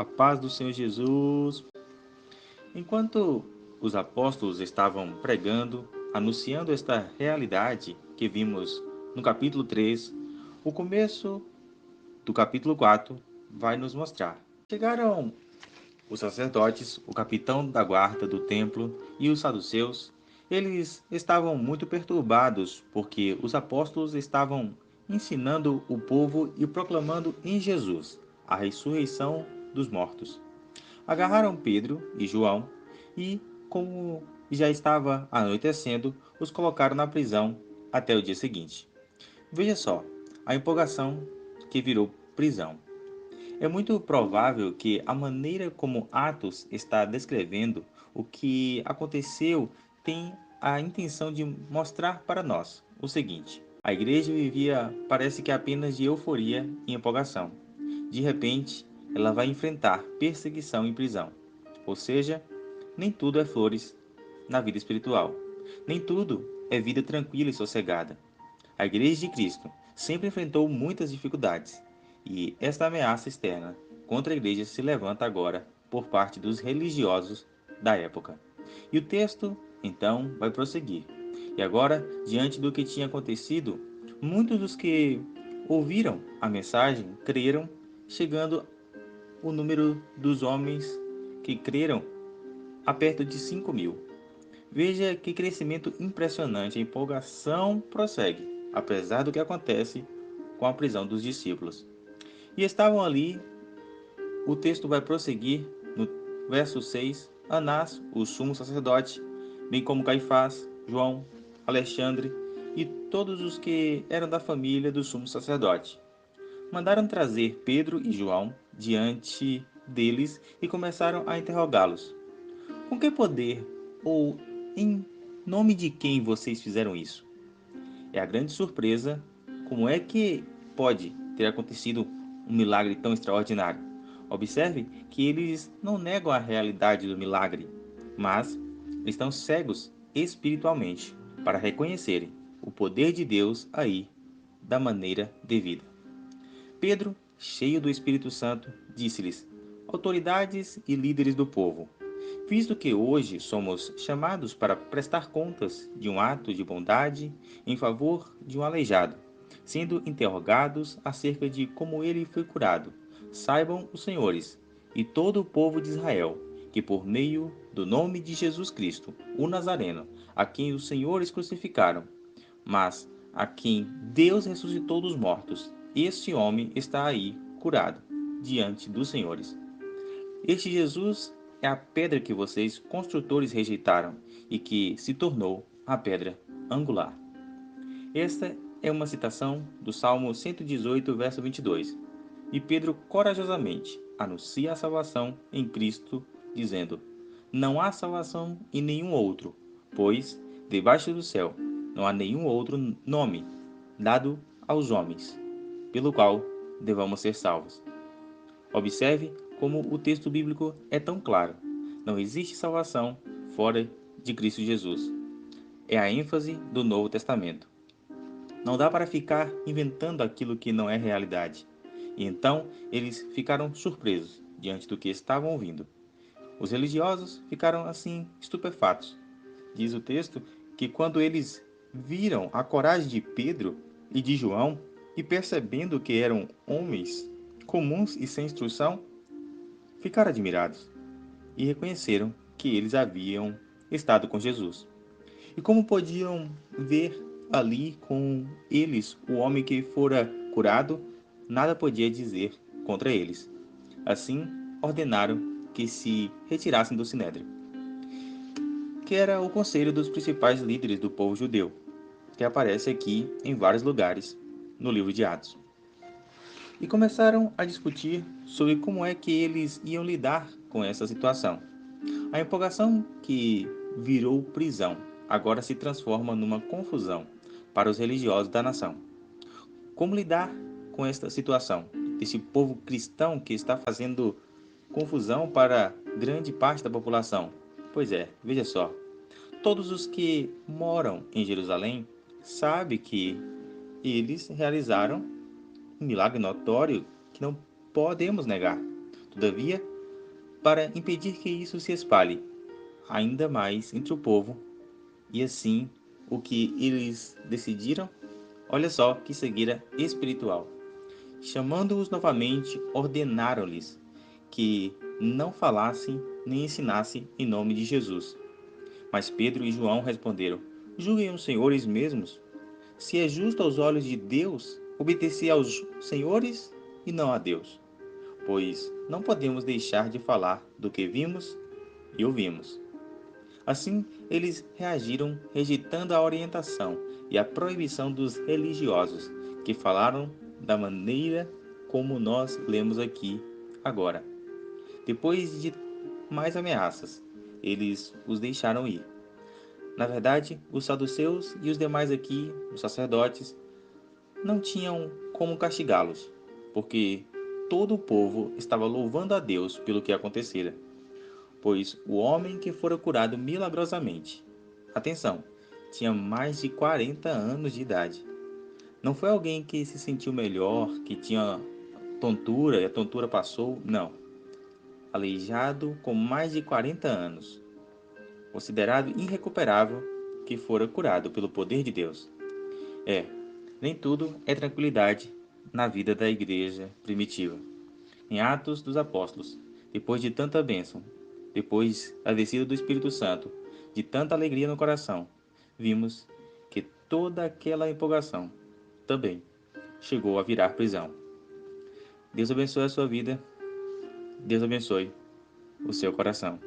A paz do Senhor Jesus. Enquanto os apóstolos estavam pregando, anunciando esta realidade que vimos no capítulo 3, o começo do capítulo 4 vai nos mostrar. Chegaram os sacerdotes, o capitão da guarda do templo e os saduceus. Eles estavam muito perturbados porque os apóstolos estavam ensinando o povo e proclamando em Jesus a ressurreição dos mortos. Agarraram Pedro e João e, como já estava anoitecendo, os colocaram na prisão até o dia seguinte. Veja só, a empolgação que virou prisão. É muito provável que a maneira como Atos está descrevendo o que aconteceu tem a intenção de mostrar para nós o seguinte: a igreja vivia, parece que apenas de euforia e empolgação. De repente, ela vai enfrentar perseguição e prisão. Ou seja, nem tudo é flores na vida espiritual. Nem tudo é vida tranquila e sossegada. A Igreja de Cristo sempre enfrentou muitas dificuldades, e esta ameaça externa contra a Igreja se levanta agora por parte dos religiosos da época. E o texto, então, vai prosseguir. E agora, diante do que tinha acontecido, muitos dos que ouviram a mensagem creram, chegando o número dos homens que creram a perto de 5.000. Veja que crescimento impressionante, a empolgação prossegue, apesar do que acontece com a prisão dos discípulos. E estavam ali, o texto vai prosseguir no verso 6, Anás, o sumo sacerdote, bem como Caifás, João, Alexandre e todos os que eram da família do sumo sacerdote. Mandaram trazer Pedro e João diante deles e começaram a interrogá-los. Com que poder ou em nome de quem vocês fizeram isso? É a grande surpresa. Como é que pode ter acontecido um milagre tão extraordinário? Observe que eles não negam a realidade do milagre, mas estão cegos espiritualmente para reconhecerem o poder de Deus aí da maneira devida. Pedro, cheio do Espírito Santo, disse-lhes: autoridades e líderes do povo, visto que hoje somos chamados para prestar contas de um ato de bondade em favor de um aleijado, sendo interrogados acerca de como ele foi curado, saibam os senhores e todo o povo de Israel que por meio do nome de Jesus Cristo, o Nazareno, a quem os senhores crucificaram, mas a quem Deus ressuscitou dos mortos, este homem está aí curado diante dos senhores. Este Jesus é a pedra que vocês, construtores, rejeitaram e que se tornou a pedra angular. Esta é uma citação do Salmo 118, verso 22. E Pedro corajosamente anuncia a salvação em Cristo, dizendo: não há salvação em nenhum outro, pois, debaixo do céu, não há nenhum outro nome dado aos homens, pelo qual devamos ser salvos. Observe como o texto bíblico é tão claro. Não existe salvação fora de Cristo Jesus. É a ênfase do Novo Testamento. Não dá para ficar inventando aquilo que não é realidade. E então eles ficaram surpresos diante do que estavam ouvindo. Os religiosos ficaram assim estupefatos. Diz o texto que quando eles viram a coragem de Pedro e de João e percebendo que eram homens comuns e sem instrução, ficaram admirados e reconheceram que eles haviam estado com Jesus. E como podiam ver ali com eles o homem que fora curado, nada podia dizer contra eles. Assim, ordenaram que se retirassem do Sinédrio, que era o conselho dos principais líderes do povo judeu, que aparece aqui em vários lugares no livro de Atos. E começaram a discutir sobre como é que eles iam lidar com essa situação. A empolgação que virou prisão agora se transforma numa confusão para os religiosos da nação. Como lidar com esta situação? Esse povo cristão que está fazendo confusão para grande parte da população. Pois é, veja só. Todos os que moram em Jerusalém sabem que eles realizaram um milagre notório que não podemos negar. Todavia, para impedir que isso se espalhe ainda mais entre o povo. E assim, o que eles decidiram? Olha só que cegueira espiritual. Chamando-os novamente, ordenaram-lhes que não falassem nem ensinassem em nome de Jesus. Mas Pedro e João responderam: Julguem os senhores mesmos. Se é justo aos olhos de Deus, obedecer aos senhores e não a Deus. Pois não podemos deixar de falar do que vimos e ouvimos. Assim, eles reagiram rejeitando a orientação e a proibição dos religiosos, que falaram da maneira como nós lemos aqui agora. Depois de mais ameaças, eles os deixaram ir. Na verdade, os saduceus e os demais aqui, os sacerdotes, não tinham como castigá-los, porque todo o povo estava louvando a Deus pelo que acontecera, pois o homem que fora curado milagrosamente, atenção, tinha mais de 40 anos de idade. Não foi alguém que se sentiu melhor, que tinha tontura e a tontura passou, não. Aleijado com mais de 40 anos, considerado irrecuperável, que fora curado pelo poder de Deus. É, nem tudo é tranquilidade na vida da igreja primitiva. Em Atos dos Apóstolos, depois de tanta bênção, depois da descida do Espírito Santo, de tanta alegria no coração, vimos que toda aquela empolgação também chegou a virar prisão. Deus abençoe a sua vida, Deus abençoe o seu coração.